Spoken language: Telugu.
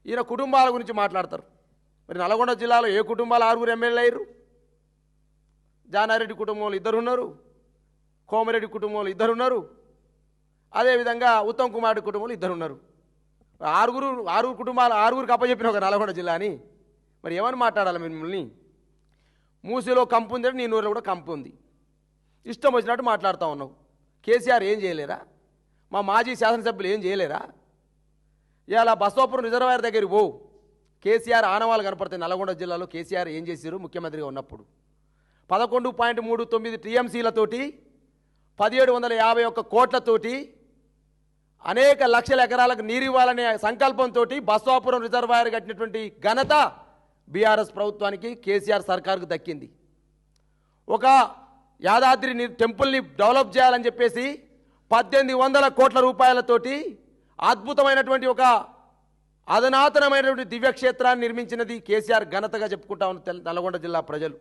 ఈయన కుటుంబాల గురించి మాట్లాడతారు. మరి నల్గొండ జిల్లాలో ఏ కుటుంబాలు 6 ఎమ్మెల్యేలు అయ్యారు? జానారెడ్డి కుటుంబంలో 2 ఉన్నారు, కోమరెడ్డి కుటుంబంలో 2 ఉన్నారు, అదేవిధంగా ఉత్తమ్ కుమార్ రెడ్డి కుటుంబంలో 2 ఉన్నారు. 6 కుటుంబాలు 6కి అప్పచెప్పిన ఒక నల్గొండ జిల్లా అని మరి ఏమని మాట్లాడాలి మిమ్మల్ని? మూసిలో కంపు ఉందంటే నీ నూరులో కూడా కంపు ఉంది. ఇష్టం వచ్చినట్టు మాట్లాడుతూ ఉన్నావు. కేసీఆర్ ఏం చేయలేరా? మా మాజీ శాసనసభ్యులు ఏం చేయలేరా? ఇలా బసవాపురం రిజర్వాయర్ దగ్గరికి పోవు, కేసీఆర్ ఆనవాళ్ళు కనపడతాయి. నల్గొండ జిల్లాలో కేసీఆర్ ఏం చేశారు ముఖ్యమంత్రిగా ఉన్నప్పుడు? 11.39 టీఎంసీలతోటి 1751 కోట్లతోటి అనేక లక్షల ఎకరాలకు నీరు ఇవ్వాలనే సంకల్పంతో బసవాపురం రిజర్వాయర్ కట్టినటువంటి ఘనత బీఆర్ఎస్ ప్రభుత్వానికి, కేసీఆర్ సర్కారుకు దక్కింది. ఒక యాదాద్రి టెంపుల్ని డెవలప్ చేయాలని చెప్పేసి 1800 కోట్ల రూపాయలతోటి అద్భుతమైనటువంటి ఒక అధునాతనమైనటువంటి దివ్యక్షేత్రాన్ని నిర్మించినది కేసీఆర్ ఘనతగా చెప్పుకుంటా ఉన్న నల్గొండ జిల్లా ప్రజలు.